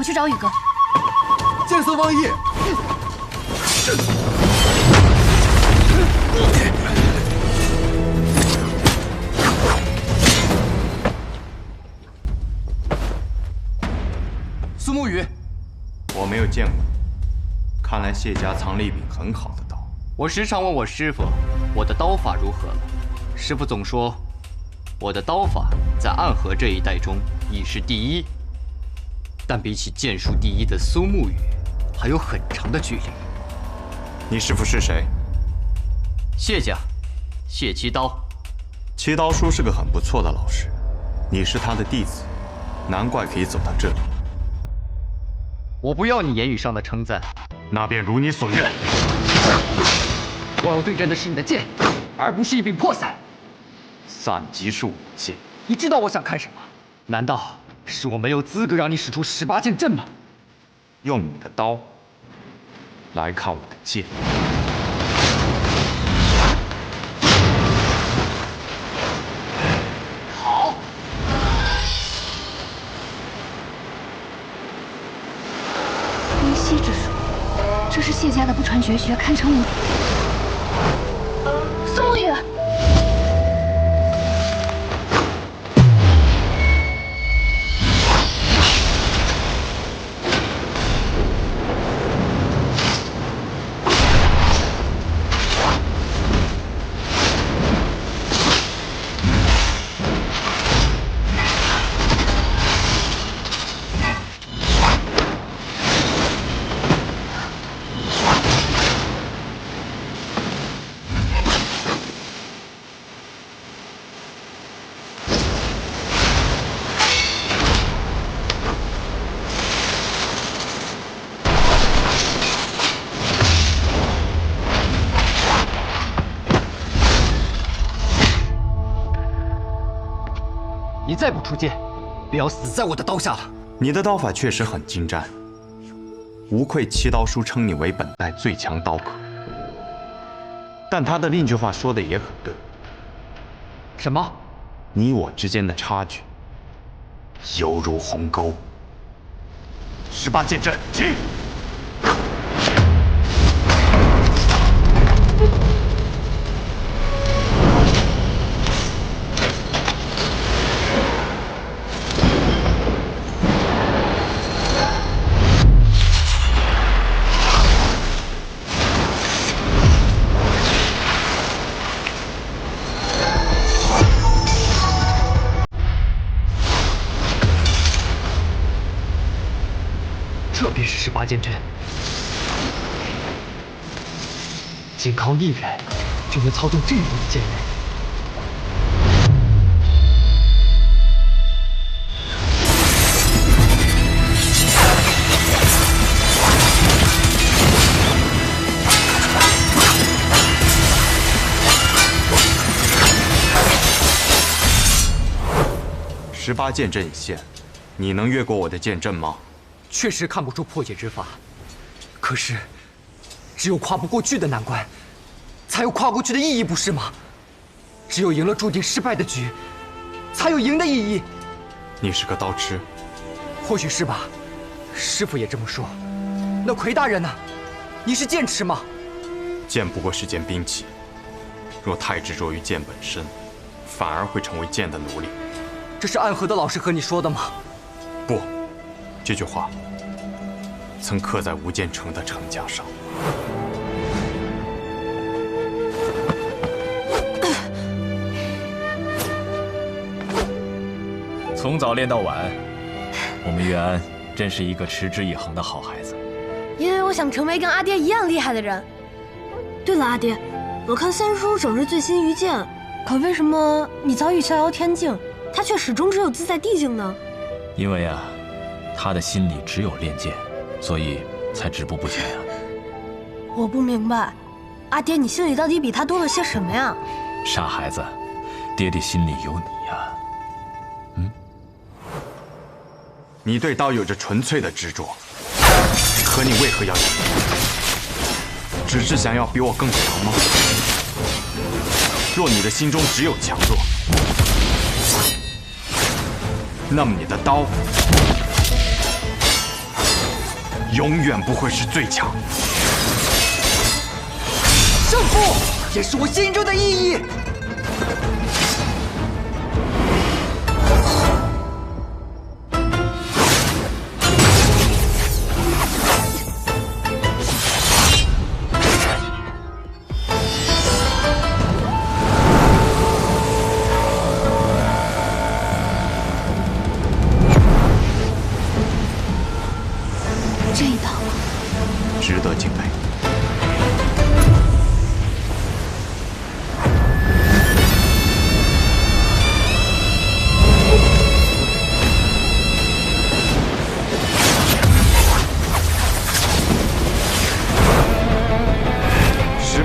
去找宇哥。见色忘义。苏沐雨，我没有见过，看来谢家藏了一柄很好的刀。我时常问我师傅，我的刀法如何了？师傅总说，我的刀法在暗河这一带中已是第一，但比起剑术第一的苏沐雨，还有很长的距离。你师傅是谁？谢家，谢七刀。七刀叔是个很不错的老师，你是他的弟子，难怪可以走到这里。我不要你言语上的称赞，那便如你所愿。我要对战的是你的剑，而不是一柄破伞。散级术武剑，你知道我想看什么？难道是我没有资格让你使出18剑阵吗？用你的刀来看我的剑。好。离息之术，这是谢家的不传绝学，堪称无敌。苏沐雨。你再不出剑，便要死在我的刀下了。你的刀法确实很精湛，无愧七刀叔称你为本代最强刀客。但他的另一句话说的也很对。什么？你我之间的差距，犹如鸿沟。18剑阵起！这便是18剑阵，仅靠一人就能操纵这么多的剑刃。18剑阵已现，你能越过我的剑阵吗？确实看不出破解之法，可是，只有跨不过去的难关，才有跨过去的意义，不是吗？只有赢了注定失败的局，才有赢的意义。你是个刀痴，或许是吧，师傅也这么说。那魁大人呢？你是剑痴吗？剑不过是件兵器，若太执着于剑本身，反而会成为剑的奴隶。这是暗河的老师和你说的吗？不，这句话曾刻在无间城的城墙上。从早练到晚，我们岳安真是一个持之以恒的好孩子。因为我想成为跟阿爹一样厉害的人。对了，阿爹，我看三叔整日醉心于剑，可为什么你早已逍遥天境，他却始终只有自在地境呢？因为啊，他的心里只有练剑，所以才止步不前啊。我不明白，阿爹，你心里到底比他多了些什么呀？傻孩子，爹爹心里有你呀。你对刀有着纯粹的执着，可你为何要赢？只是想要比我更强吗？若你的心中只有强弱，那么你的刀永远不会是最强。胜负也是我心中的意义。这一刀值得敬佩。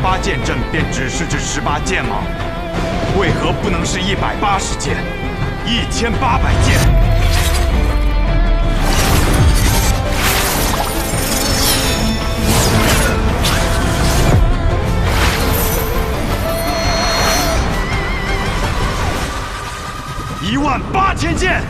18剑阵便只是这18剑吗？为何不能是180剑、1800剑？18000剑！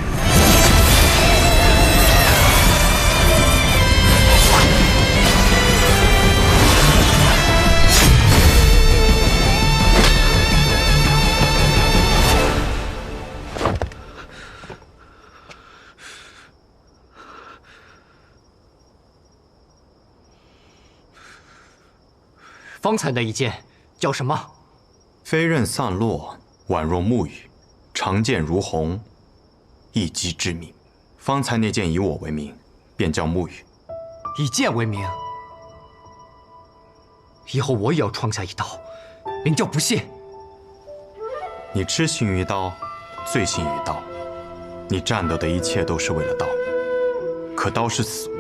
方才那一剑叫什么？飞刃散落，宛若暮雨，长剑如虹，一击致命。方才那剑以我为名，便叫暮雨。以剑为名，以后我也要创下一刀，名叫不懈。你痴心于刀，醉心于刀，你战斗的一切都是为了刀。可刀是死物，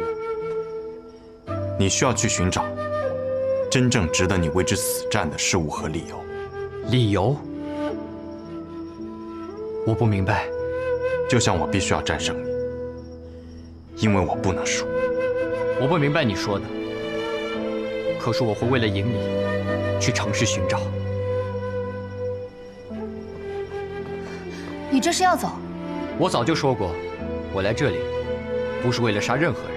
你需要去寻找真正值得你为之死战的事物和理由。理由？我不明白。就像我必须要战胜你，因为我不能输。我不明白你说的，可是我会为了赢你，去尝试寻找。你这是要走？我早就说过，我来这里不是为了杀任何人。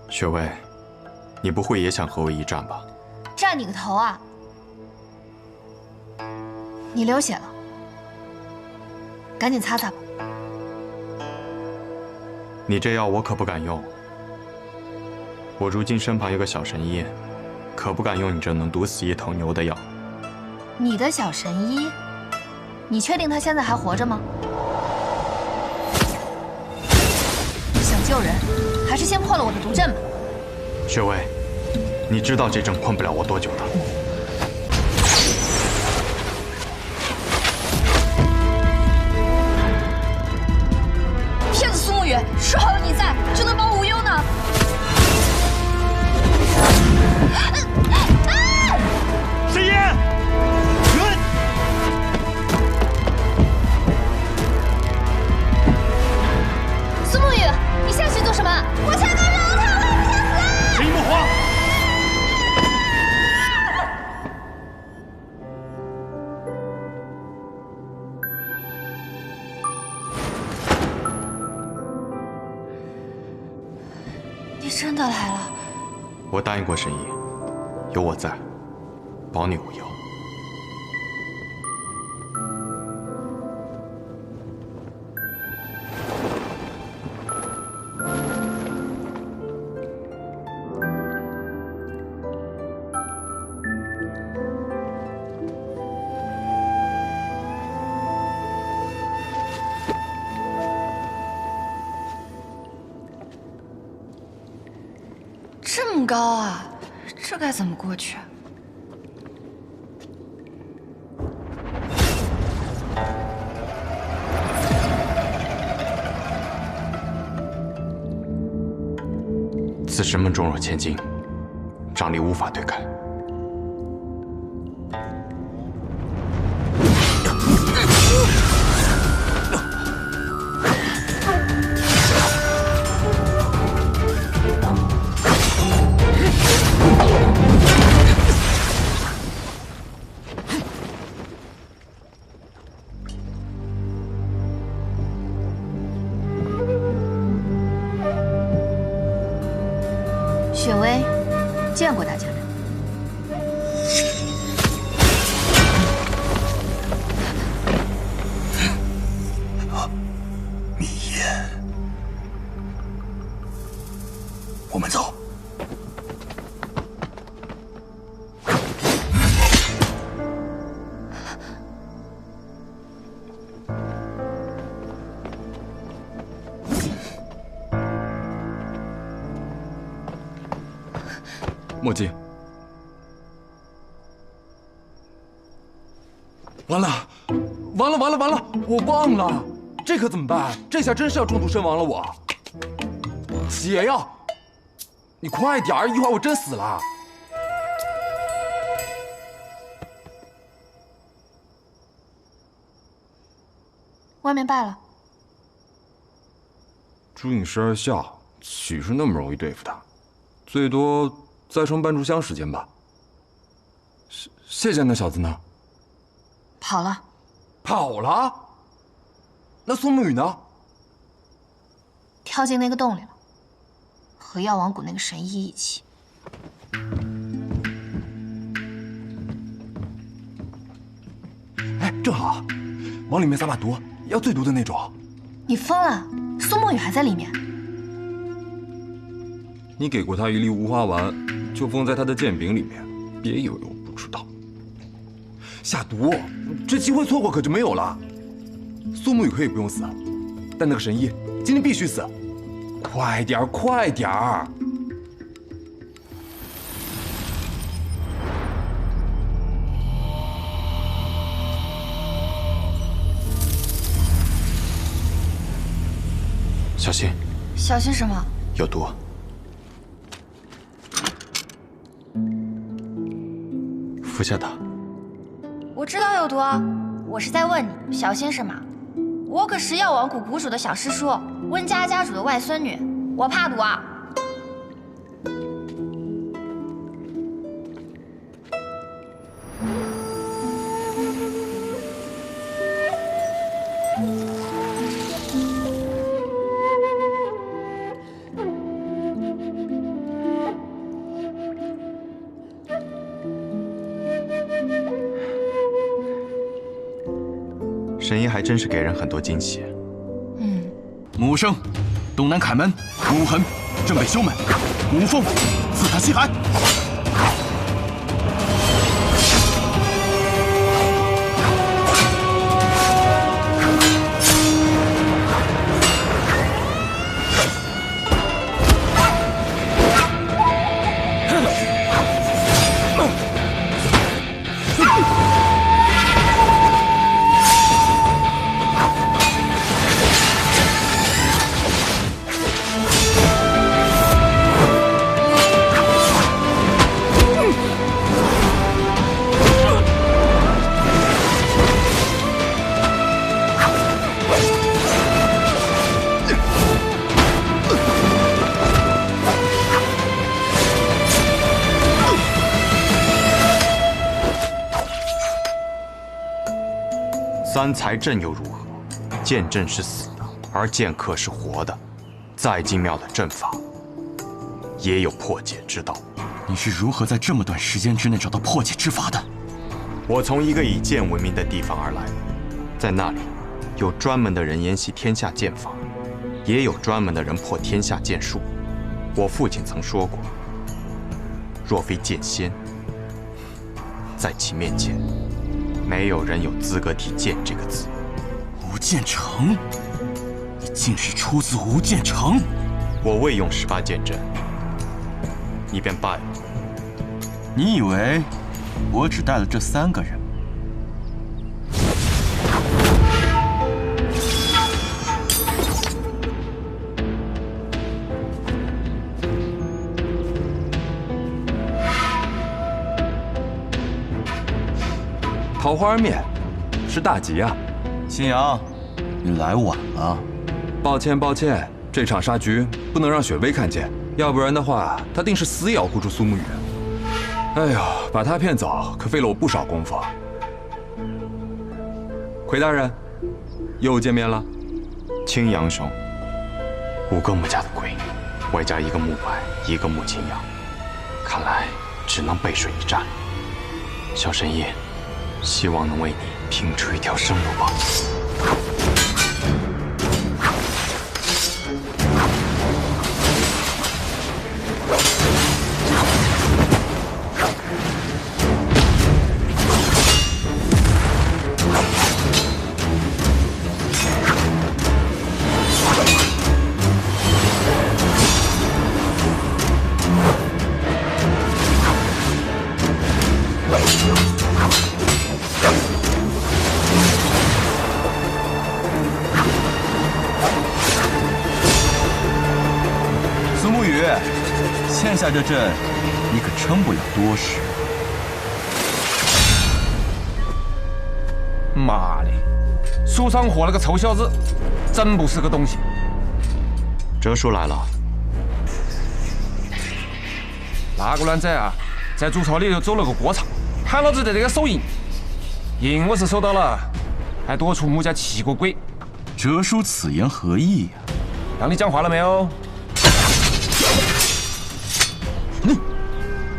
雪薇，你不会也想和我一战吧？战你个头啊！你流血了，赶紧擦擦吧。你这药我可不敢用。我如今身旁有个小神医，可不敢用你这能毒死一头牛的药。你的小神医，你确定他现在还活着吗？想救人，还是先破了我的毒阵吧。雪薇，你知道这阵困不了我多久的。骗子苏沐雨，说好有你在，就能保我无忧呢。沈烟，苏沐雨，你下去做什么？我才能饶他，我不想死！陈一木慌。你真的来了？我答应过沈毅，有我在，保你无忧。这么高啊，这该怎么过去？此神门重若千斤，掌力无法对开。雪薇，见过大家人。密言，我们走。墨迹，完了，我忘了，这可怎么办？这下真是要中毒身亡了我。血呀！你快点儿，一会儿我真死了。外面败了。朱影12下，岂是那么容易对付的？最多再撑半炷香时间吧。谢谢那小子呢？跑了。跑了？那苏沐雨呢？跳进那个洞里了，和药王谷那个神医一起。哎，正好，往里面撒把毒，要最毒的那种。你疯了？苏沐雨还在里面。你给过他一粒无花丸，就封在他的剑柄里面，别以为我不知道。下毒，这机会错过可就没有了。苏沐雨可以不用死，但那个神医今天必须死。快点儿，快点儿！小心！小心什么？有毒！服下它。我知道有毒啊，我是在问你小心什么？我可是药王谷谷主的小师叔，温家家主的外孙女，我怕毒啊！神医还真是给人很多惊喜。母生，东南凯门，母痕正北修门，母凤四塔西海。三才阵又如何？剑阵是死的，而剑客是活的。再精妙的阵法，也有破解之道。你是如何在这么短时间之内找到破解之法的？我从一个以剑闻名的地方而来，在那里，有专门的人研习天下剑法，也有专门的人破天下剑术。我父亲曾说过，若非剑仙，在其面前，没有人有资格提剑这个字。无剑城，你竟是出自无剑城？我未用18剑阵，你便败了。你以为我只带了这3个人？桃花面，是大吉啊！新阳，你来晚了。抱歉，抱歉，这场杀局不能让雪薇看见，要不然的话，她定是死也要护住苏沐雨。哎呦，把她骗走可费了我不少功夫。魁大人，又见面了。青阳兄，5个木家的鬼，外加一个木柏，一个木青阳，看来只能背水一战。小神医，希望能为你拼出一条生路吧。欠下这阵，你可撑不了多时。妈的，树上活了个臭小子，真不是个东西。哲叔来了。那个卵仔啊，在竹草里头走了个过场，喊老子在这个收银。银我是收到了，还多出穆家7个鬼。哲叔此言何意呀？让你讲话了没有？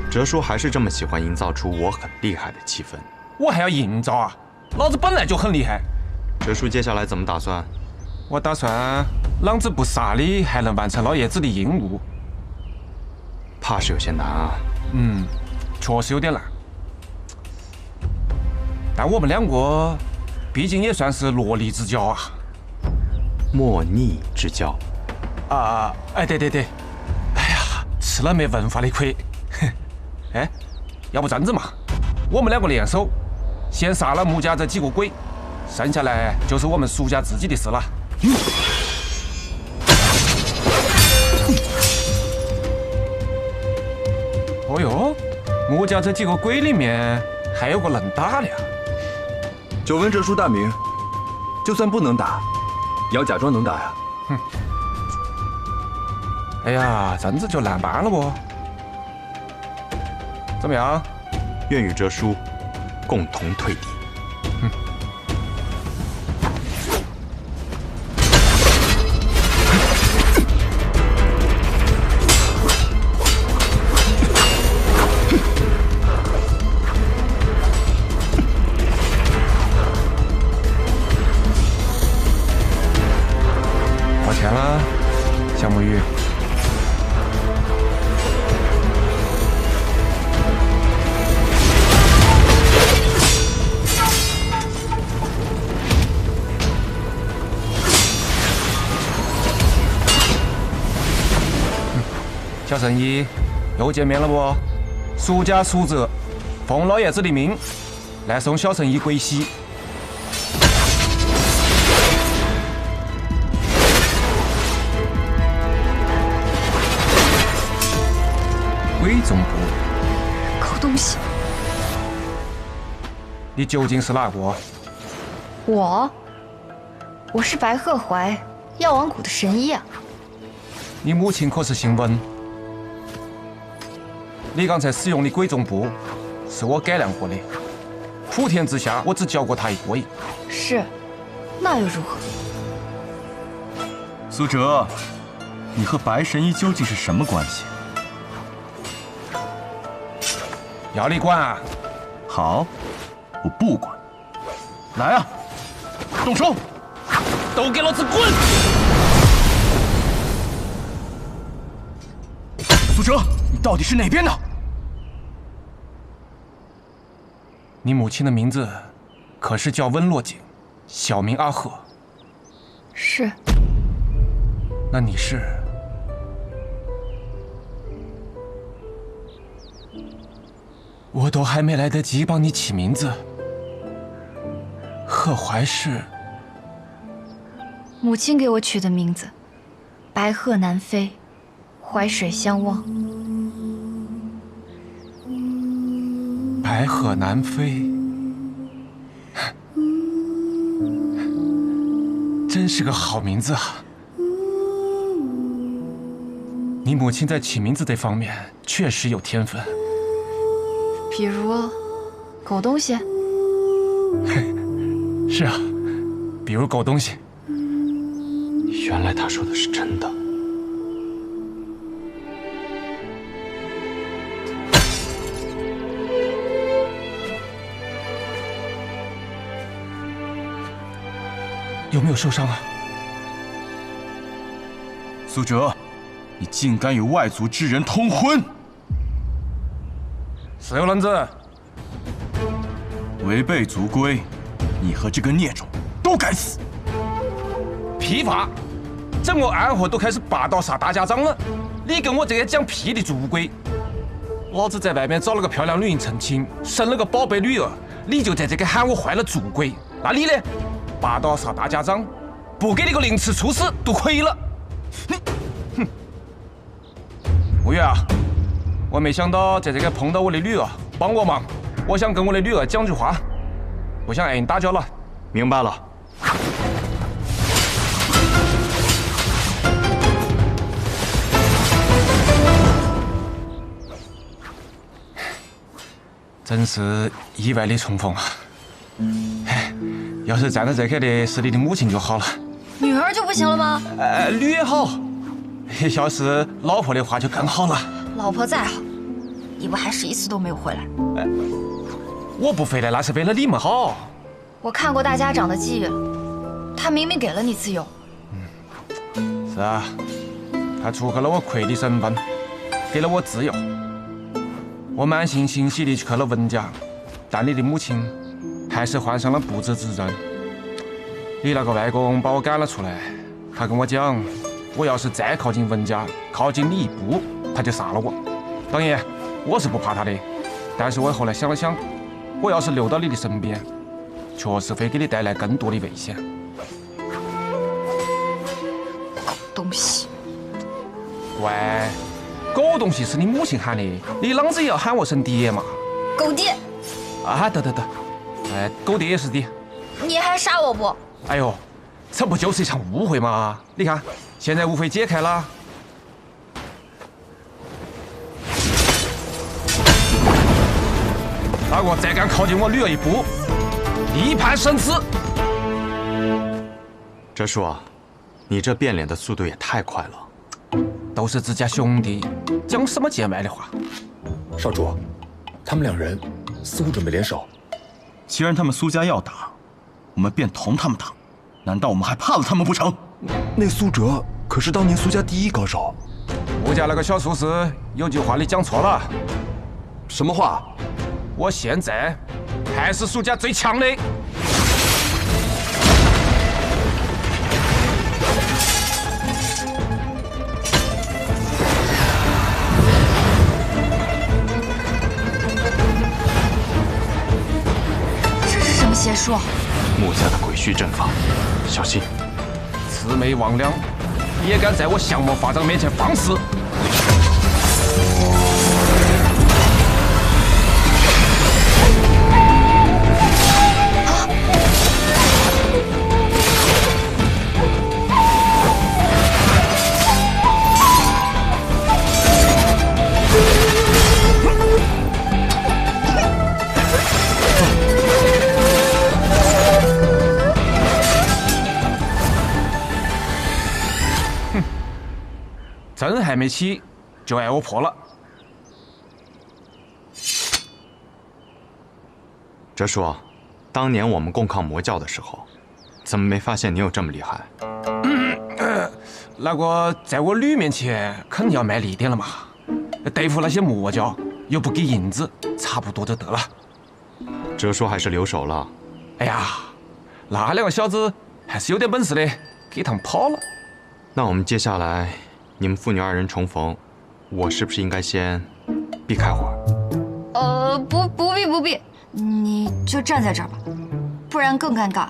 哲叔还是这么喜欢营造出我很厉害的气氛。我还要营造啊？老子本来就很厉害。哲叔接下来怎么打算？我打算狼子不杀你，还能完成老爷子的任务。怕是有些难啊。确实有点难。但我们两个毕竟也算是萝莉之交啊。莫逆之交。对。哎呀，吃了没文化的亏。哎，要不这样子嘛，我们两个联手，先杀了穆家这几个鬼，剩下来就是我们苏家自己的事了。哦哟，穆家这几个鬼里面还有个能打的呀！久闻哲叔大名，就算不能打，也要假装能打呀。哎呀，这样子就难办了不？怎么样？愿与哲叔共同退敌。抱歉了，小木鱼。小神医，又见面了不？苏家苏哲，奉老爷子的命，来送小神医归西。鬼总部，狗东西！你究竟是哪个？我是白鹤怀，药王谷的神医啊。你母亲可是姓温？你刚才使用的鬼总部是我改良过的，普天之下我只教过他一个人。是，那又如何？苏哲，你和白神医究竟是什么关系？要你管啊？好，我不管。来啊，动手！都给老子滚！苏哲，你到底是哪边的？你母亲的名字可是叫温若锦，小名阿鹤。是。那你是？我都还没来得及帮你起名字，贺怀是母亲给我取的名字，白鹤南飞，淮水相望。白鹤南飞，真是个好名字啊！你母亲在起名字这方面确实有天分，比如狗东西。是啊，比如狗东西。原来他说的是真的。有没有受伤啊？苏哲，你竟敢与外族之人通婚！是有人子，违背族规，你和这个孽种都该死！屁话！整个安河都开始霸道杀大家长了，你跟我这个讲屁的族规！老子在外面找了个漂亮女人成亲，生了个宝贝女儿，你就在这个喊我坏了族规，那你呢？霸道杀大家长，不给你个凌迟处死都亏了！哼！吴越啊，我没想到在这个碰到我的女儿，帮我忙，我想跟我的女儿讲句话，不想挨你打搅了。明白了。真是意外的重逢啊！要是站在这刻的是你的母亲就好了。女儿就不行了吗？女也好，要是老婆的话就更好了。老婆再好，你不还是一次都没有回来？我不回来那是为了你们好。我看过大家长的记忆了，他明明给了你自由。是啊，他撮合了我魁的身份，给了我自由。我满心欣喜地去了文家，但你的母亲还是患上了不治之症。你那个外公把我赶了出来，他跟我讲，我要是再靠近文家，靠近你一步，他就杀了我。当然，我是不怕他的，但是我后来想了想，我要是留到你的身边，确实会给你带来更多的危险。狗东西！喂。狗东西是你母亲喊的，你啷子也要喊我声爹嘛？狗爹！啊，得，狗爹也是爹。你还杀我不？哎呦，这不就是一场误会吗？你看，现在误会解开了。哪个再敢靠近我女儿一步，一判生死！哲叔啊，你这变脸的速度也太快了。都是自家兄弟，讲什么见外的话？少主，他们两人似乎准备联手。既然他们苏家要打，我们便同他们打。难道我们还怕了他们不成？那苏哲可是当年苏家第一高手。我家那个小术士有句话你讲错了。什么话？我现在还是苏家最强的。邪术，穆家的鬼虚阵法，小心！魑魅魍魉也敢在我降魔法掌面前放肆！针还没起，就挨我破了。哲叔，当年我们共抗魔教的时候，怎么没发现你有这么厉害？那个在我女面前肯定要卖力点了嘛，对付那些魔教又不给银子，差不多就得了。哲叔还是留手了。哎呀，那两个小子还是有点本事的，给他们跑了。那我们接下来。你们父女二人重逢，我是不是应该先避开会儿？不必，你就站在这儿吧，不然更尴尬。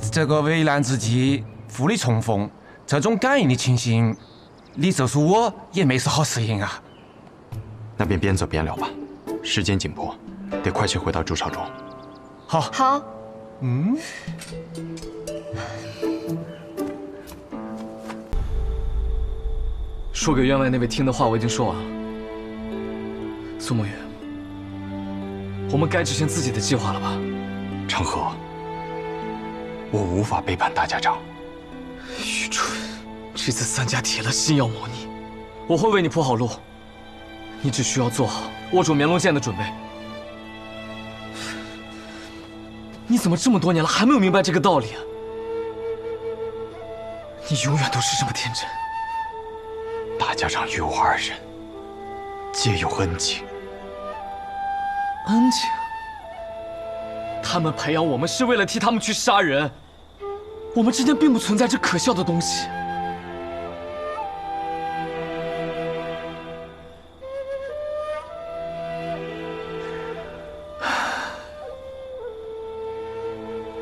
这个危难之际父女重逢，这种感应的情形，你就是我也没是好适应啊。那便边走边聊吧，时间紧迫，得快些回到筑巢中。好。说给员外那位听的话我已经说完了。苏沐雨，我们该执行自己的计划了吧？成河，我无法背叛大家长。愚蠢！这次三家铁了心要谋你，我会为你铺好路，你只需要做好握住绵龙剑的准备。你怎么这么多年了还没有明白这个道理啊？你永远都是这么天真。大家长与我二人皆有恩情。恩情？他们培养我们是为了替他们去杀人，我们之间并不存在这可笑的东西。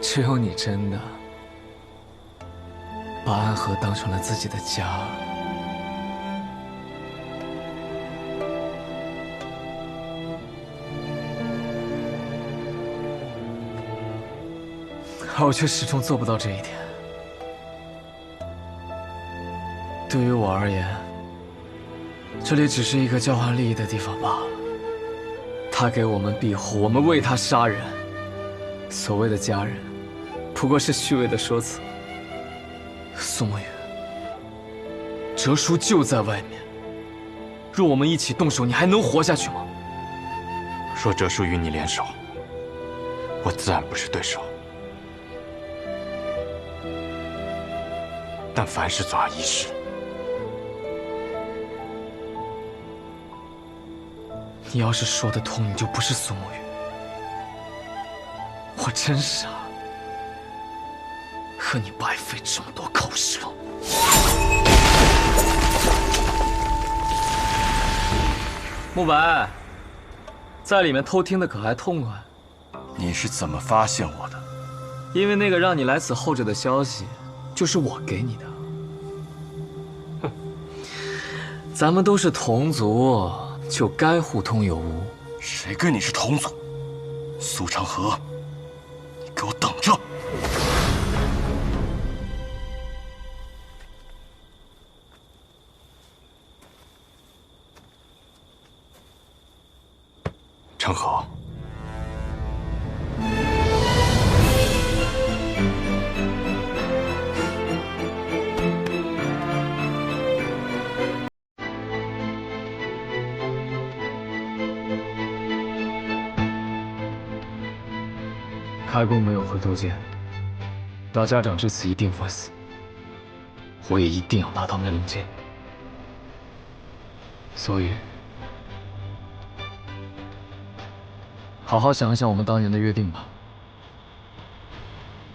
只有你真的把安和当成了自己的家。而我却始终做不到这一点。对于我而言，这里只是一个交换利益的地方罢了。他给我们庇护，我们为他杀人。所谓的家人，不过是虚伪的说辞。苏沐雨，哲叔就在外面，若我们一起动手，你还能活下去吗？若哲叔与你联手，我自然不是对手。但凡事总要一试。你要是说得通，你就不是苏沐雨。我真傻，和你白费这么多口舌。慕白，在里面偷听的可还痛快？你是怎么发现我的？因为那个让你来此候着的消息，就是我给你的。哼，咱们都是同族，就该互通有无。谁跟你是同族？苏长河，你给我等着！长河，开弓没有回头箭，大家长这次一定会死，我也一定要拿到那令箭。所以，好好想一想我们当年的约定吧。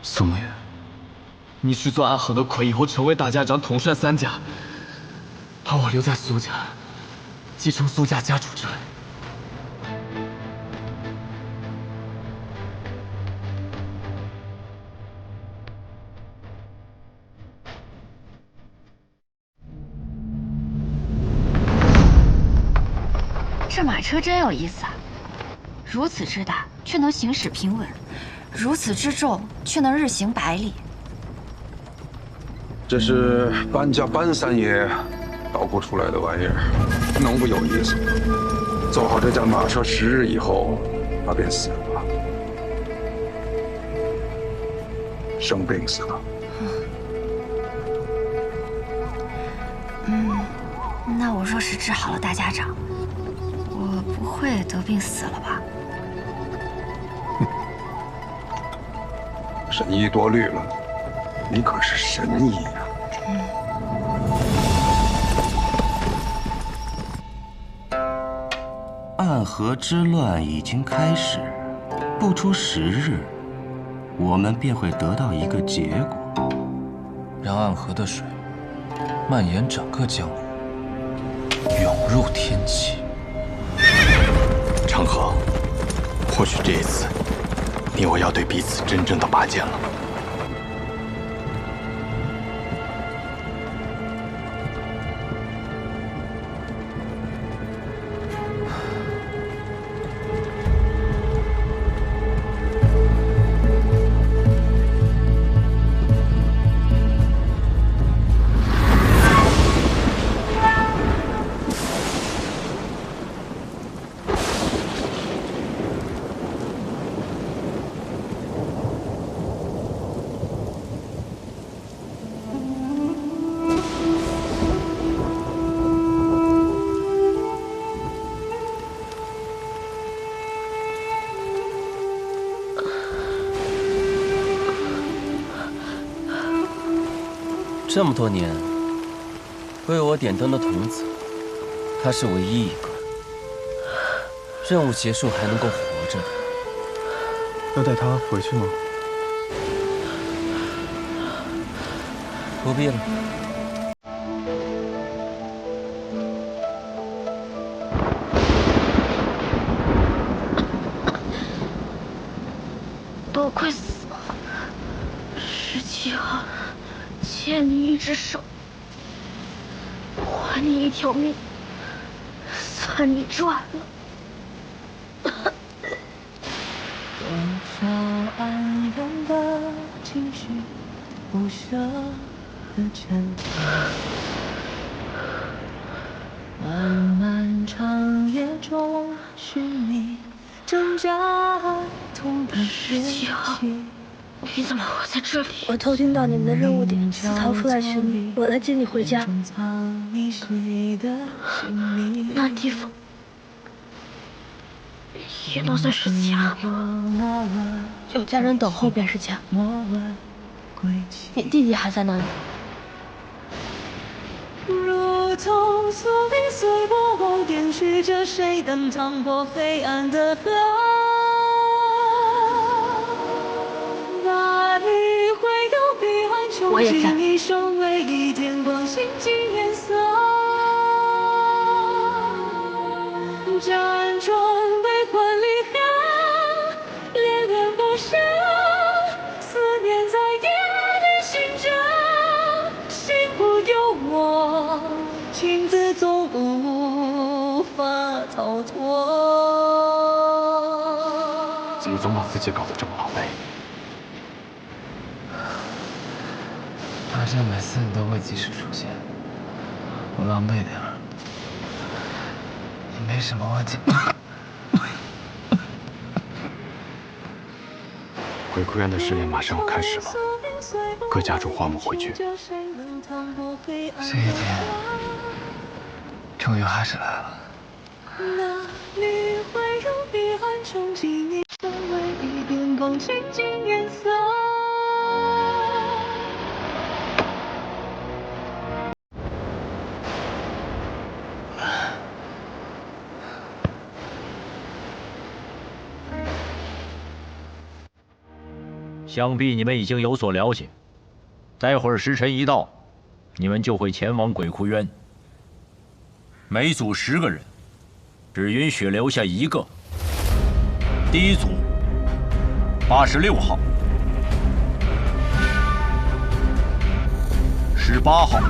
苏沐雨，你去做安和的魁，以后成为大家长，统帅三家，而我留在苏家，继承苏家家主之位。这马车真有意思啊，如此之大，却能行驶平稳；如此之重，却能日行100里。这是搬家搬三爷捣鼓出来的玩意儿，能不有意思吗？坐好这架马车10日以后，他便死了，生病死了。那我若是治好了大家长，我不会得病死了吧？神医多虑了，你可是神医呀！暗河之乱已经开始，不出10日，我们便会得到一个结果，让暗河的水蔓延整个江湖，涌入天启。长河，或许这一次，你我要对彼此真正的拔剑了。这么多年为我点灯的童子，他是唯一一个任务结束还能够活着的。要带他回去吗？不必了。都快死了！17号，欠你一只手，还你一条命，算你赚了。多少黯然的情绪，不舍的挣扎，漫漫长夜中寻你挣扎痛的17号，你怎么会在这里？我偷听到你们的任务点，私逃出来寻你，我来接你回家。那地方也能算是家吗？有家人等候便是家。你弟弟还在那里。如同宿命随波光点去着谁等趟破黑暗的河，哪里会有彼岸穷尽一生唯一点光心尽颜色，辗转悲欢离合，恋恋不舍，思念在夜里醒着，心不由我，情字总无法逃脱。怎么总把自己搞得这么狼狈？好像每次你都会及时出现，我狼狈点儿，你没什么问题。鬼哭院的试炼马上要开始了，各家主唤我们回去。这一天终于还是来了。哪里会有彼岸穷尽一生唯一点光心尽颜色，想必你们已经有所了解，待会儿时辰一到，你们就会前往鬼窟渊。每组10个人，只允许留下1个。第一组86号、18号、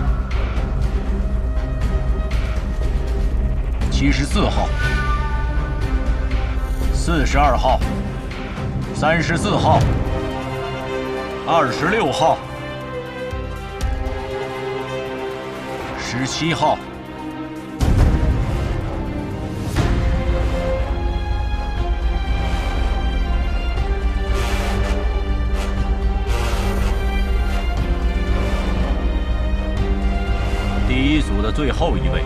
74号、42号、34号、26号、17号、第一组的最后一位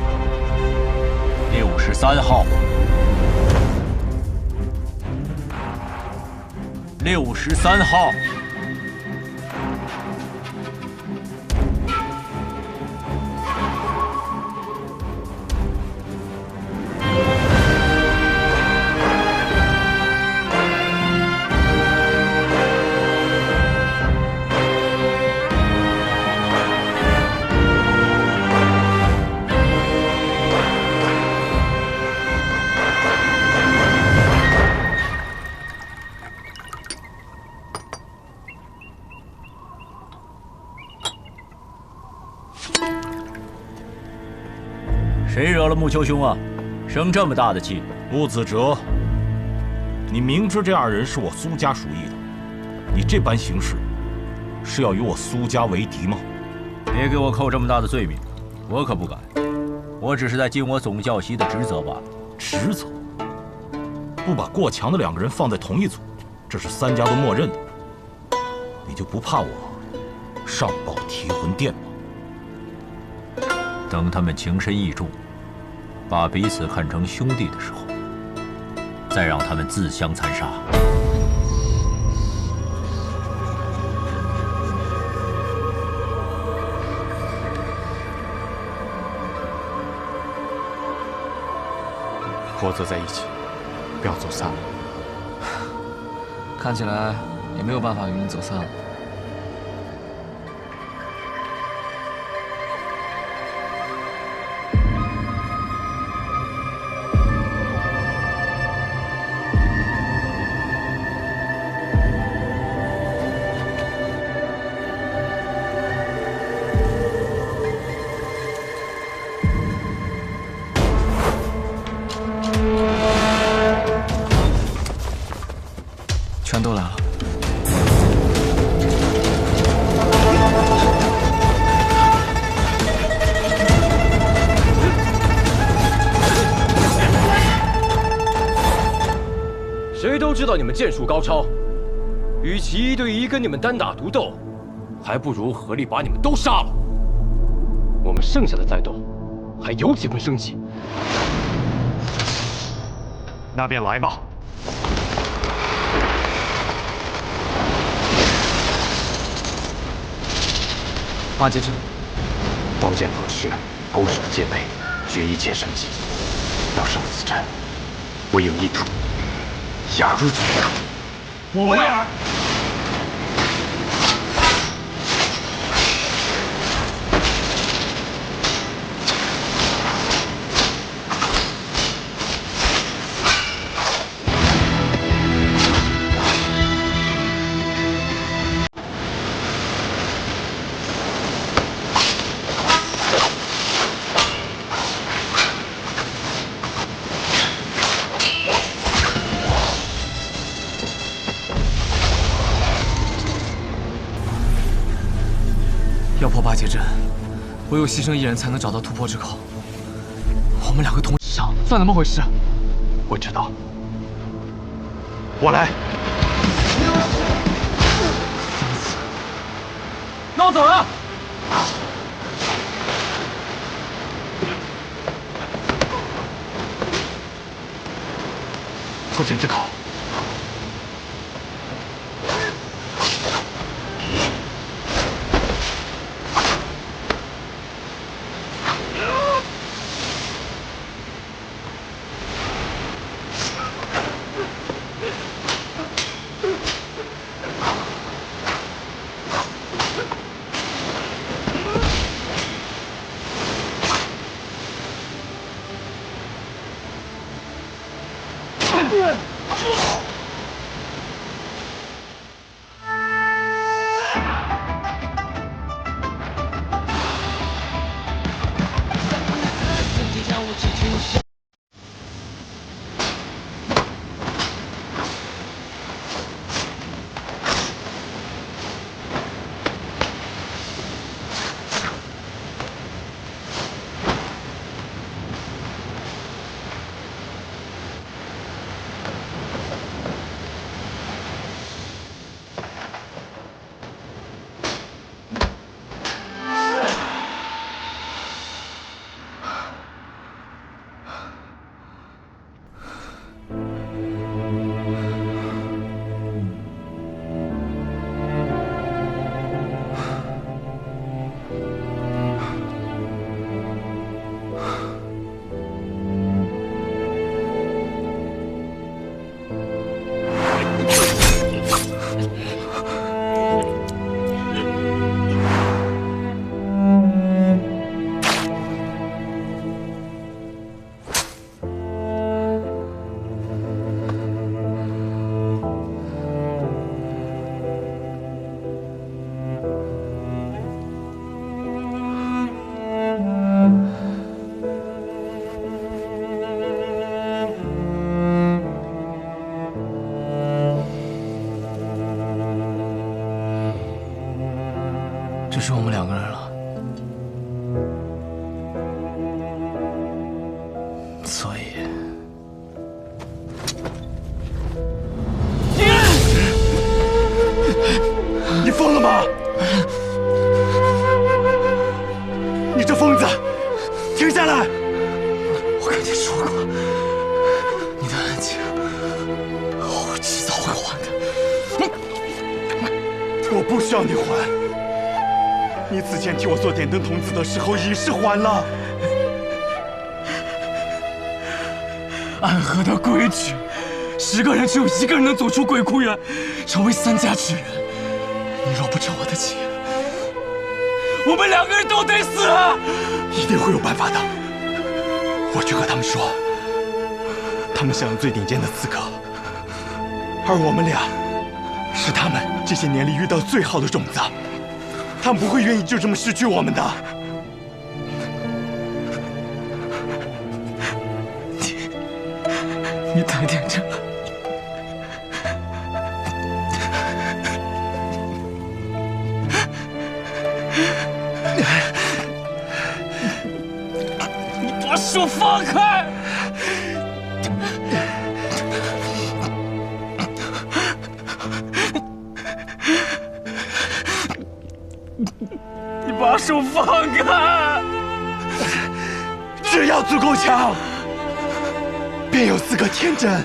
，63号、63号。谁惹了木丘兄啊？生这么大的气！穆子哲，你明知这2人是我苏家属意的，你这般行事，是要与我苏家为敌吗？别给我扣这么大的罪名，我可不敢。我只是在尽我总教习的职责罢了。职责？不把过强的2个人放在同一组，这是3家都默认的。你就不怕我上报提魂殿吗？等他们情深意重，把彼此看成兄弟的时候，再让他们自相残杀。活走在一起，不要走散了。看起来也没有办法与你走散了。全都来了。谁都知道你们剑术高超，与其1对1跟你们单打独斗，还不如合力把你们都杀了。我们剩下的再斗，还有几分生气。那便来吧。 八阶阵，刀剑合持，勾手戒备，决一切生机。要胜此战，唯有一途，压入决斗。我为尔。 要破八阶阵，唯有牺牲一人才能找到突破之口。我们2个同时上，算怎么回事？我知道，我来。那我走了。破剑之口。 只剩我们2个人了，所以，你疯了吗？你这疯子，停下来！我跟你说过，你的恩情，我迟早会还的。我不需要你还。 你此前替我做点灯童子的时候已是还了。暗河的规矩，10个人只有1个人能走出鬼窟园，成为3家之人。你若不成我的妻，我们2个人都得死！一定会有办法的。我去和他们说，他们享有最顶尖的资格，而我们俩是他们这些年里遇到最好的种子，他们不会愿意就这么失去我们的。你太天真了。你把手放开！你把手放开！只要足够强，便有资格天真。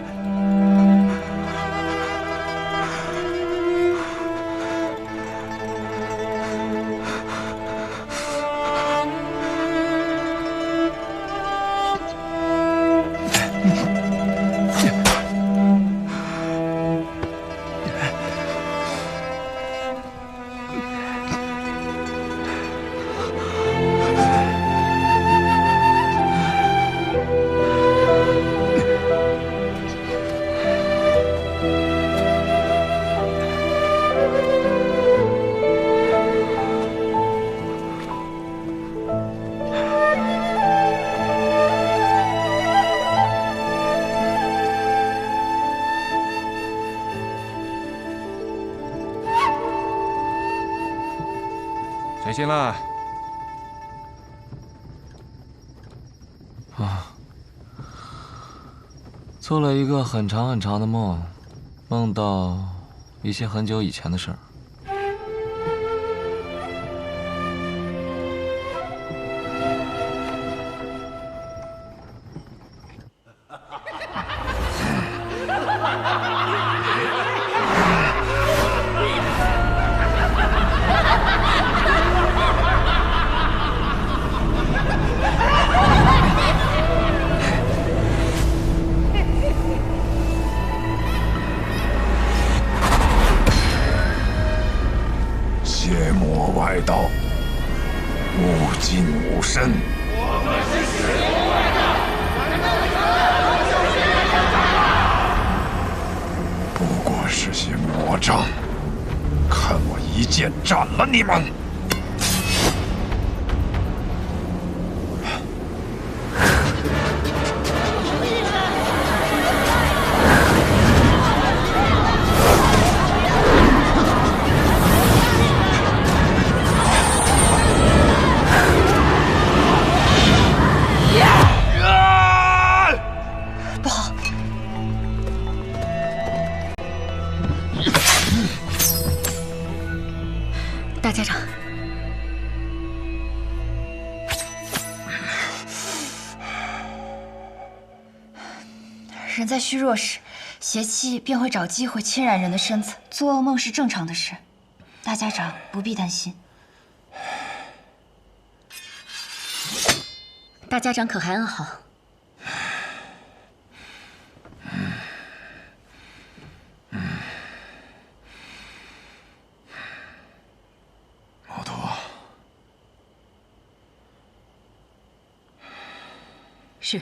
谁先了？做了一个很长很长的梦，梦到一些很久以前的事儿。邪魔外道，无尽无身。不过是些魔障，看我一剑斩了你们！不好！大家长，人在虚弱时，邪气便会找机会侵染人的身子，做噩梦是正常的事。大家长不必担心。大家长可还安好？毛头，是。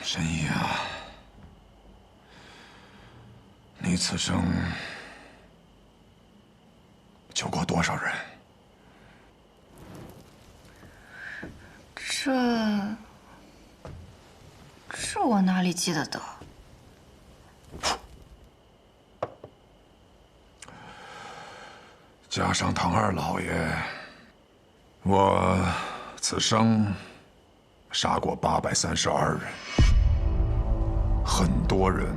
神医啊，你此生救过多少人？这我哪里记得得？加上唐二老爷，我此生杀过832人，很多人，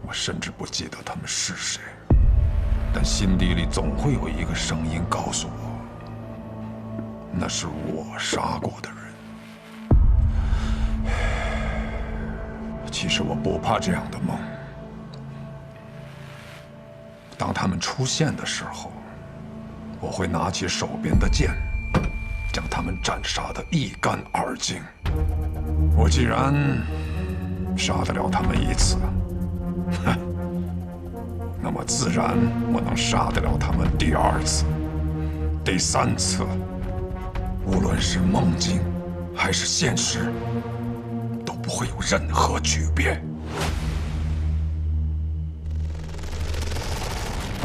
我甚至不记得他们是谁，但心底里总会有一个声音告诉我，那是我杀过的人。其实我不怕这样的梦，当他们出现的时候，我会拿起手边的剑，将他们斩杀得一干二净。我既然杀得了他们一次，哼，那么自然我能杀得了他们第二次、第三次。无论是梦境还是现实，都不会有任何区别。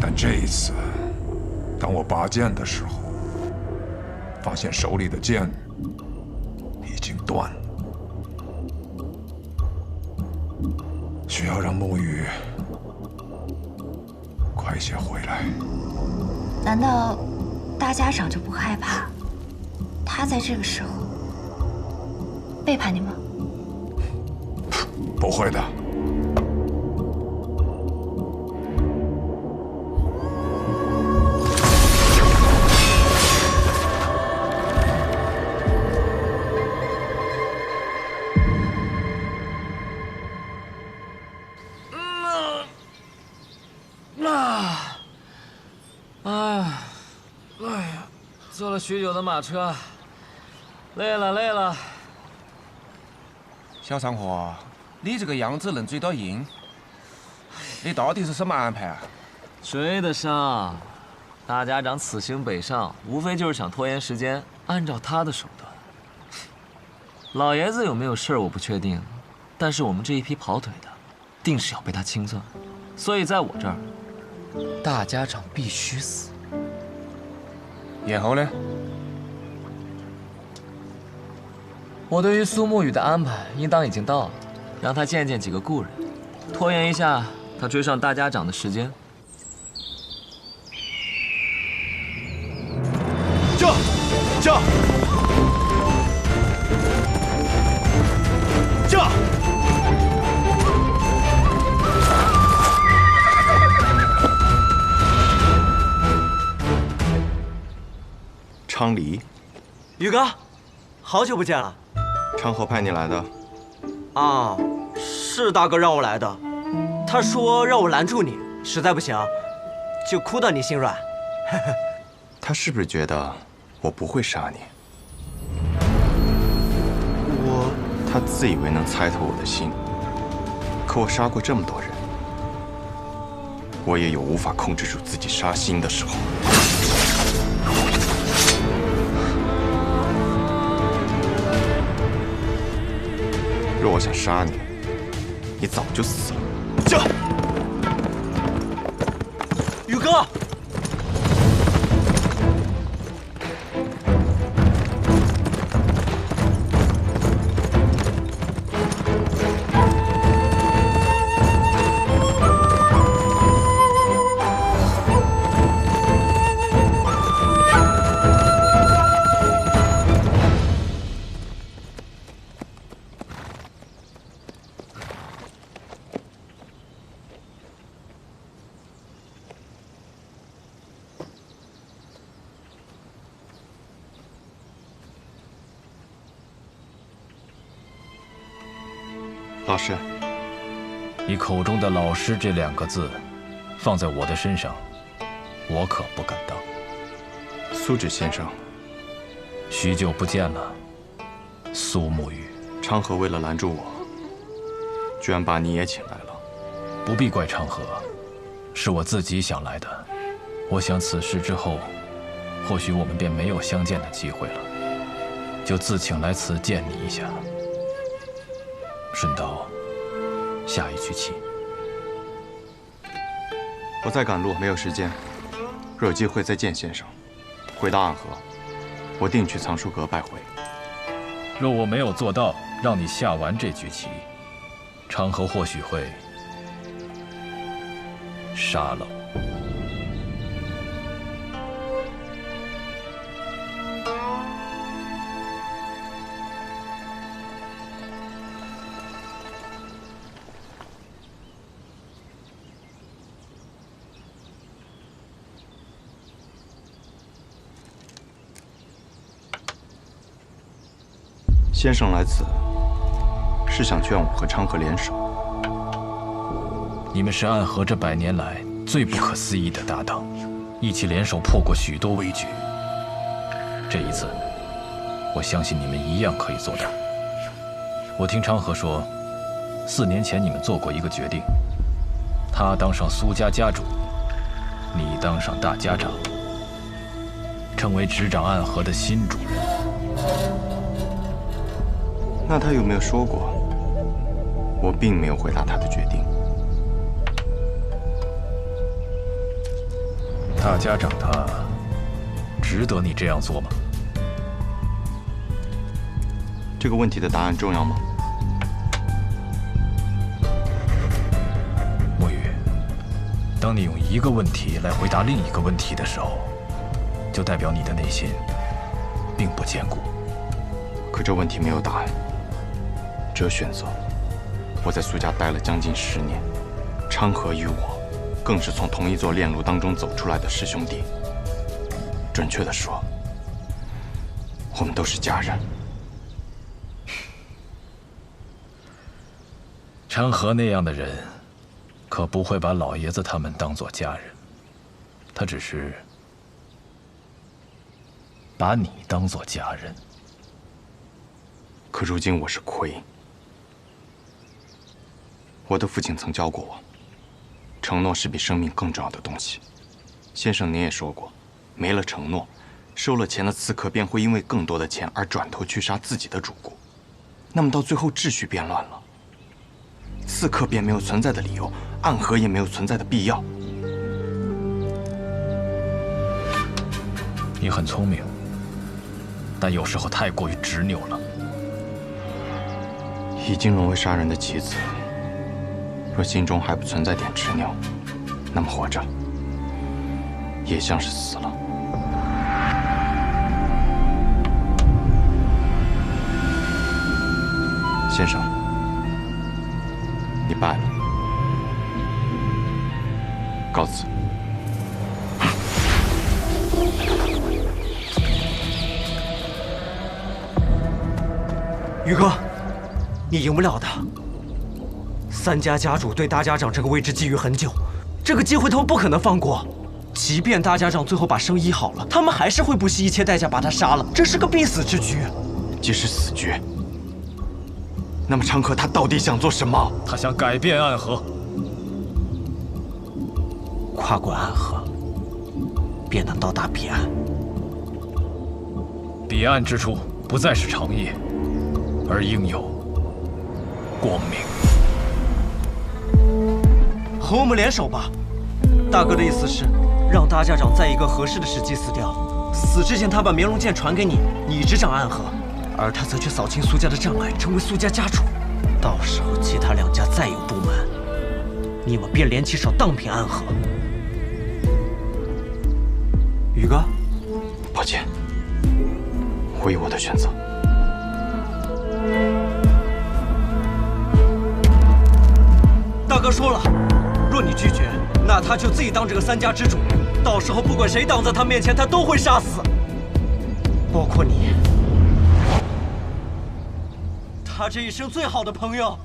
但这一次，当我拔剑的时候，发现手里的剑已经断了，需要让沐雨快些回来。难道大家长就不害怕他在这个时候背叛你吗？不会的。坐了许久的马车，累了。小上河，你这个样子能追到鹰，你到底是什么安排啊？追得上，大家长此行北上，无非就是想拖延时间，按照他的手段。老爷子有没有事儿我不确定，但是我们这一批跑腿的，定是要被他清算，所以在我这儿，大家长必须死。然后呢？我对于苏沐雨的安排，应当已经到了，让他见见几个故人，拖延一下他追上大家长的时间。驾！昌黎，宇哥，好久不见了。昌河派你来的。啊，是大哥让我来的。他说让我拦住你，实在不行，就哭到你心软。他是不是觉得我不会杀你？他自以为能猜透我的心，可我杀过这么多人，我也有无法控制住自己杀心的时候。若我想杀你，你早就死了。驾！宇哥。老师，你口中的“老师”这2个字，放在我的身上，我可不敢当。苏芷先生，许久不见了，苏沐雨。昌河为了拦住我，居然把你也请来了。不必怪昌河，是我自己想来的。我想此事之后，或许我们便没有相见的机会了，就自请来此见你一下。顺道下一局棋。我在赶路，没有时间。若有机会再见先生，回到暗河，我定去藏书阁拜会。若我没有做到让你下完这局棋，昌河或许会杀了我。先生来此，是想劝我和昌河联手。你们是暗河这100年来最不可思议的搭档，一起联手破过许多危局。这一次，我相信你们一样可以做到。我听昌河说，4年前你们做过一个决定，他当上苏家家主，你当上大家长，成为执掌暗河的新主人。那他有没有说过，我并没有回答他的决定？大家长他值得你这样做吗？这个问题的答案重要吗？墨雨，当你用一个问题来回答另一个问题的时候，就代表你的内心并不坚固。可这问题没有答案，只有选择。我在苏家待了将近10年，昌河与我更是从同一座炼炉当中走出来的师兄弟。准确地说，我们都是家人。昌河那样的人，可不会把老爷子他们当作家人，他只是把你当作家人。可如今我是魁，我的父亲曾教过我，承诺是比生命更重要的东西。先生您也说过，没了承诺，收了钱的刺客便会因为更多的钱而转头去杀自己的主顾，那么到最后秩序变乱了，刺客便没有存在的理由，暗河也没有存在的必要。你很聪明，但有时候太过于执拗了。已经沦为杀人的棋子，若心中还不存在点执拗，那么活着也像是死了。先生，你败了，告辞。宇哥，你赢不了的。3家家主对大家长这个位置觊觎很久，这个机会他们不可能放过。即便大家长最后把生医好了，他们还是会不惜一切代价把他杀了，这是个必死之局。即使死局，那么昌河他到底想做什么？他想改变暗河，跨过暗河，便能到达彼岸。彼岸之处不再是长夜，而应有光明。和我们联手吧。大哥的意思是，让大家长在一个合适的时机死掉，死之前他把绵龙剑传给你，你执掌暗河，而他则去扫清苏家的障碍，成为苏家家主。到时候其他2家再有不满，你们便联起手荡平暗河。宇哥，抱歉，我有我的选择。大哥说了，若你拒绝，那他就自己当这个3家之主，到时候不管谁挡在他面前，他都会杀死，包括你，他这一生最好的朋友。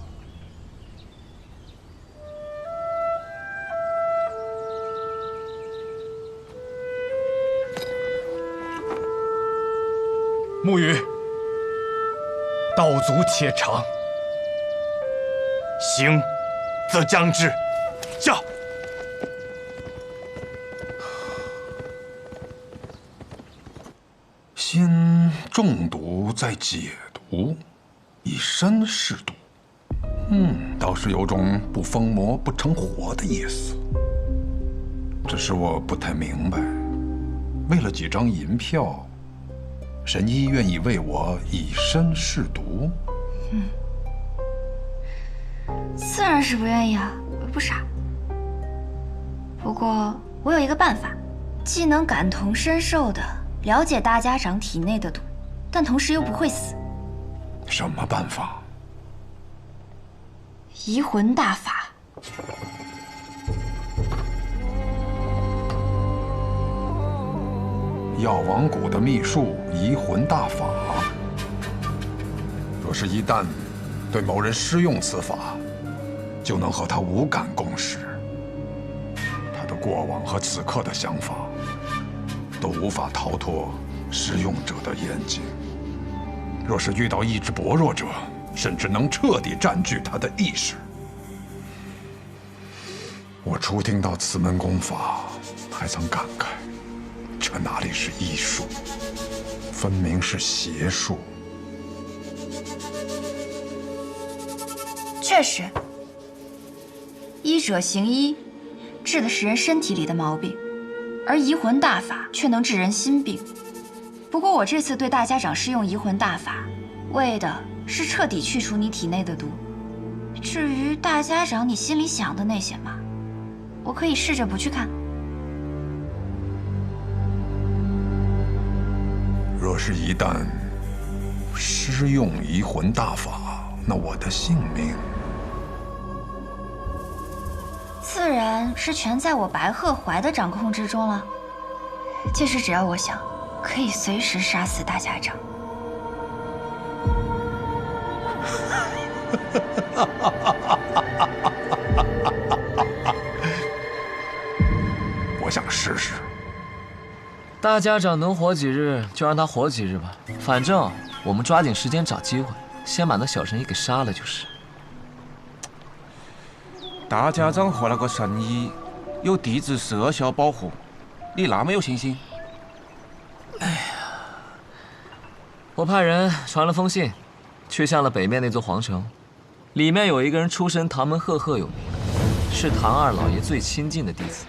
沐雨，道阻且长，行则将之。驾！先中毒再解毒，以身试毒。倒是有种不疯魔不成活的意思。只是我不太明白，为了几张银票，神医愿意为我以身试毒？自然是不愿意啊，我又不傻。不过我有一个办法，既能感同身受的了解大家长体内的毒，但同时又不会死。什么办法？移魂大法。药王谷的秘术移魂大法，若是一旦对某人施用此法，就能和他无感共识。他的过往和此刻的想法，都无法逃脱施用者的眼睛。若是遇到意志薄弱者，甚至能彻底占据他的意识。我初听到此门功法，还曾感慨，这哪里是医术，分明是邪术。确实，医者行医，治的是人身体里的毛病，而移魂大法却能治人心病。不过我这次对大家长施用移魂大法，为的是彻底去除你体内的毒。至于大家长你心里想的那些嘛，我可以试着不去看。若是一旦施用移魂大法，那我的性命自然是全在我白鹤怀的掌控之中了。届时只要我想，可以随时杀死大家长。我想试试。大家长能活几日就让他活几日吧，反正我们抓紧时间找机会，先把那小神医给杀了就是。大家长和那个神医有地质摄效保护，你那么有信心？哎呀，我派人传了封信，去向了北面那座皇城，里面有一个人出身唐门赫赫有名，是唐二老爷最亲近的弟子。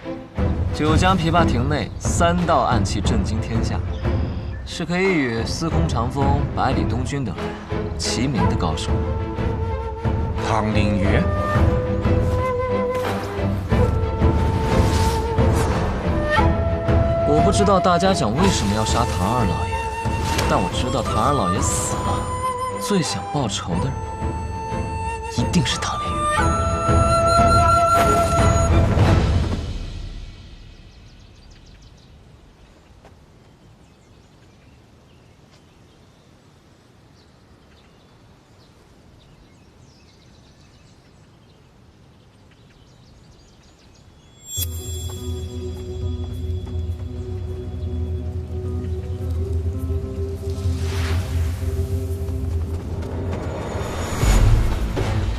九江琵琶亭内3道暗器震惊天下，是可以与司空长风、百里东君等人齐名的高手。唐灵月，我不知道大家长为什么要杀唐二老爷，但我知道唐二老爷死了，最想报仇的人一定是唐灵月。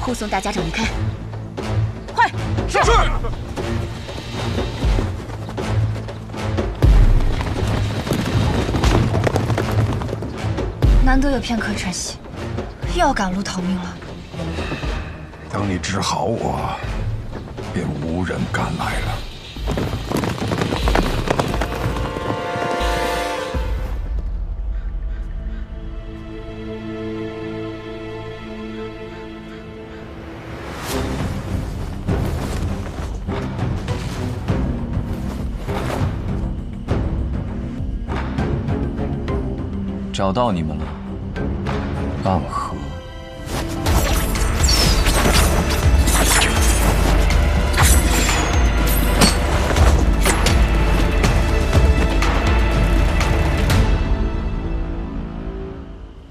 护送大家长离开，快！是。难得有片刻喘息，又要赶路逃命了。等你治好我，便无人敢来了。找到你们了，暗河。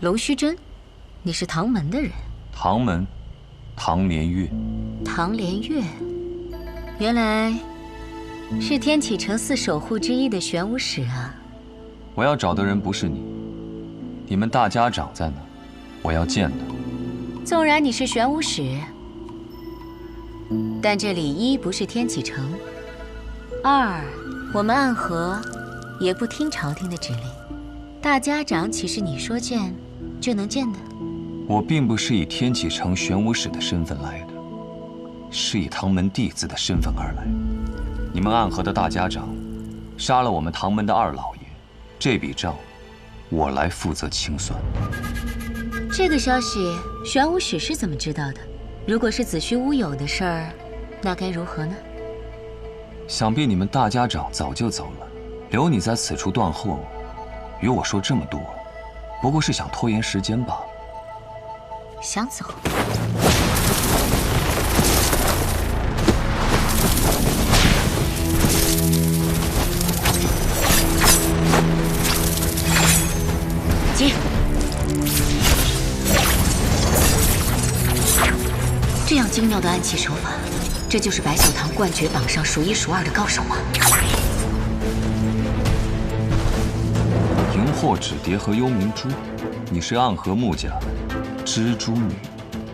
龙须真，你是唐门的人？唐门，唐连月。唐连月，原来是天启城4守护之一的玄武使啊！我要找的人不是你，你们大家长在哪？我要见他。纵然你是玄武使，但这里一不是天启城，二我们暗河也不听朝廷的指令。大家长岂是你说见就能见的？我并不是以天启城玄武使的身份来的，是以唐门弟子的身份而来。你们暗河的大家长杀了我们唐门的二老爷，这笔账我来负责清算。这个消息玄武使是怎么知道的？如果是子虚乌有的事儿，那该如何呢？想必你们大家长早就走了，留你在此处断后，与我说这么多，不过是想拖延时间罢了。想走？接！这样精妙的暗器手法，这就是白秀堂冠绝榜上数1数2的高手吗？萤惑纸蝶和幽冥珠，你是暗河穆家蜘蛛女。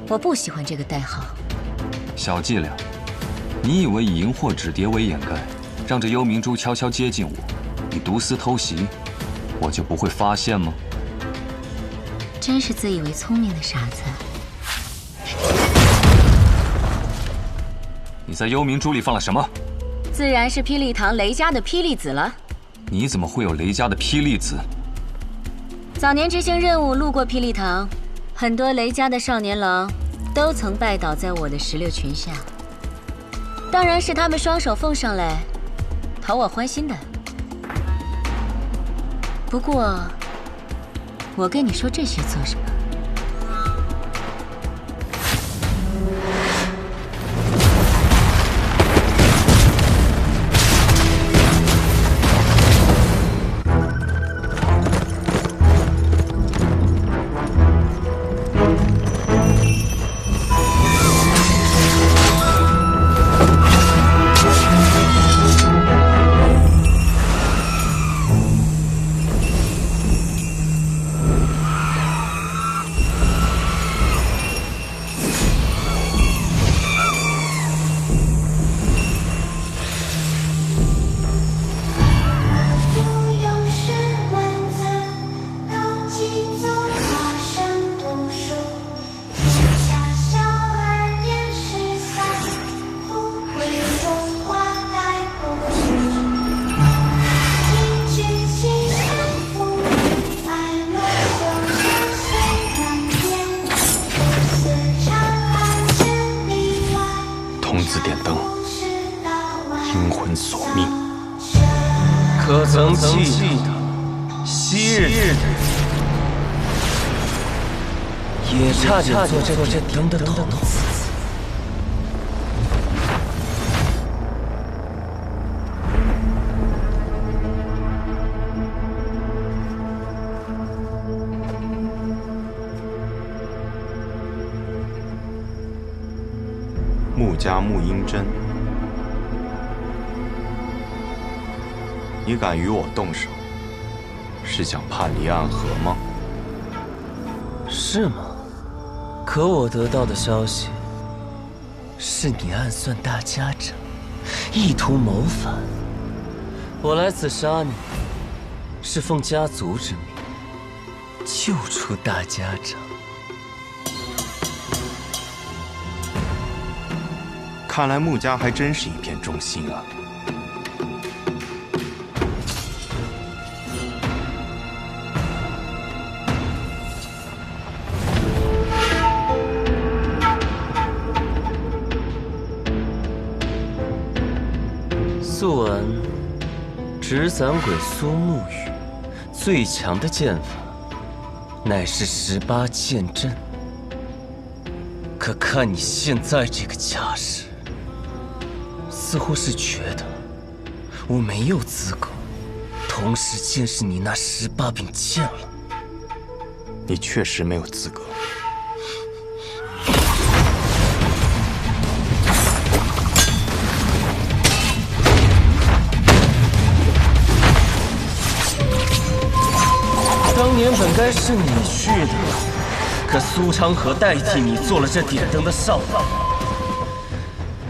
我不喜欢这个代号。小伎俩，你以为以荧惑纸蝶为掩盖，让这幽冥珠悄悄接近我，你毒丝偷袭，我就不会发现吗？真是自以为聪明的傻子。你在幽冥珠里放了什么？自然是霹雳堂雷家的霹雳子了。你怎么会有雷家的霹雳子？早年执行任务路过霹雳堂，很多雷家的少年郎都曾拜倒在我的石榴裙下。当然是他们双手奉上来，讨我欢心的。不过，我跟你说这些做什么？可曾记得昔日也差点做这点灯的童子？穆家穆英真，你敢与我动手，是想叛离暗河吗？是吗？可我得到的消息是你暗算大家长，意图谋反。我来此杀你，是奉家族之命救出大家长。看来穆家还真是一片忠心啊。素闻纸伞鬼苏沐雨最强的剑法乃是18剑阵，可看你现在这个架势，似乎是觉得我没有资格同时见识你那18柄剑了。你确实没有资格。当年本该是你去的，可苏昌河代替你做了这点灯的少爷。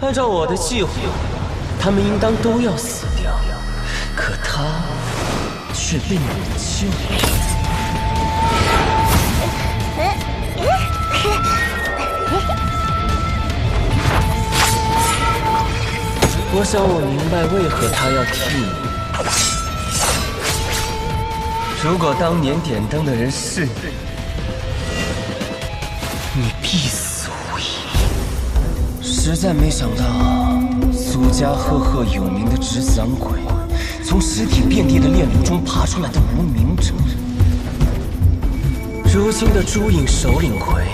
按照我的计划，他们应当都要死掉，可他却被你救了。我想我明白为何他要替你。如果当年点灯的人是你，你必死无疑。实在没想到，苏家赫赫有名的纸伞鬼，从尸体遍地的炼炉中爬出来的无名者，如今的朱影首领魁，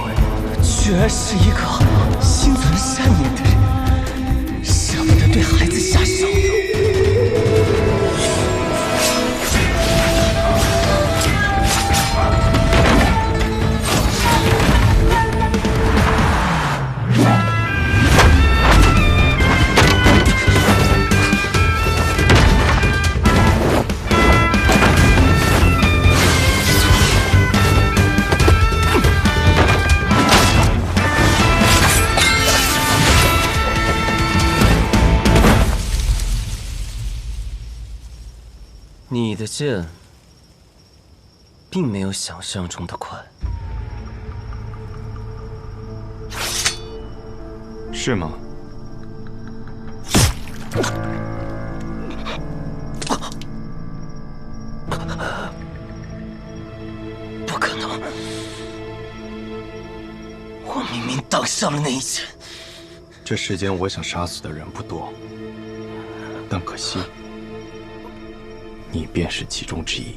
居然是一个心存善念的人，舍不得对孩子下手。的剑并没有想象中的快。是吗？不可能！我明明挡下了那一剑。这世间我想杀死的人不多，但可惜，你便是其中之一。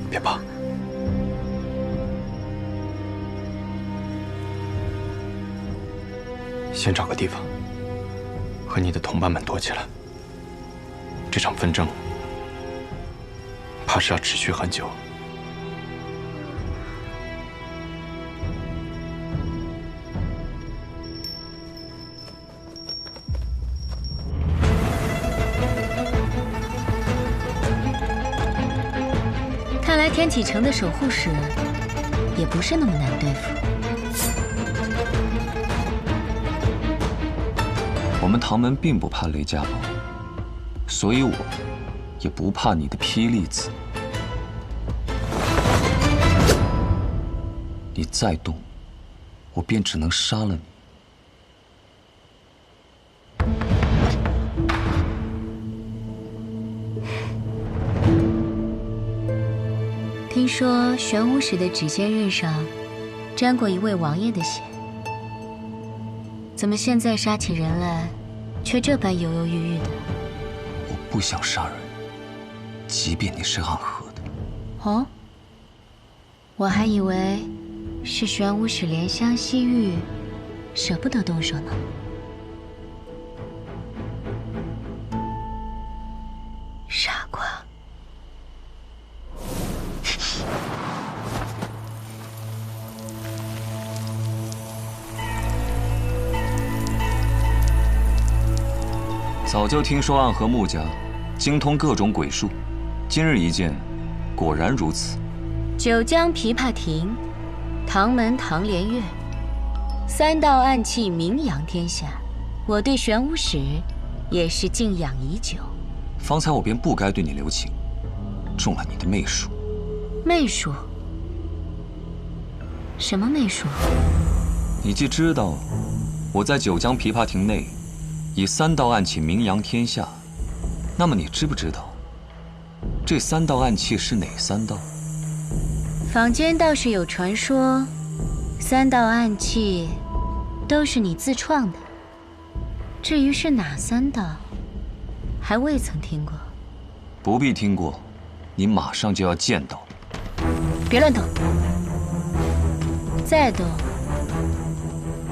别怕，先找个地方和你的同伴们躲起来。这场纷争怕是要持续很久。看来天启城的守护使也不是那么难对付。我们唐门并不怕雷家堡，所以我也不怕你的霹雳子。你再动，我便只能杀了你。听说玄武使的指尖刃上沾过一位王爷的血，怎么现在杀起人来，却这般犹犹豫豫的？我不想杀人，即便你是暗河的。哦，我还以为是玄武使怜香惜玉，舍不得动手呢。傻瓜。早就听说暗河穆家精通各种鬼术，今日一见，果然如此。九江琵琶亭，唐门唐连月，三道暗器名扬天下，我对玄武使也是敬仰已久。方才我便不该对你留情，中了你的媚术。媚术？什么媚术？你既知道我在九江琵琶亭内以三道暗器名扬天下，那么你知不知道这三道暗器是哪三道？坊间倒是有传说，三道暗器都是你自创的。至于是哪三道，还未曾听过。不必听过，你马上就要见到。别乱动！再动，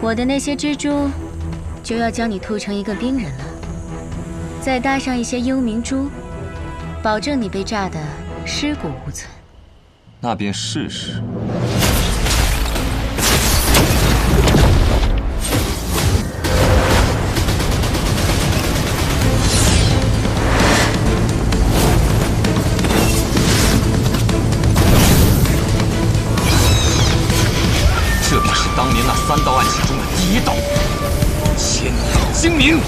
我的那些蜘蛛就要将你吐成一个冰人了。再搭上一些幽冥珠，保证你被炸得尸骨无存。那便试试。这便是当年那三道暗器中的第一道——千阳精明。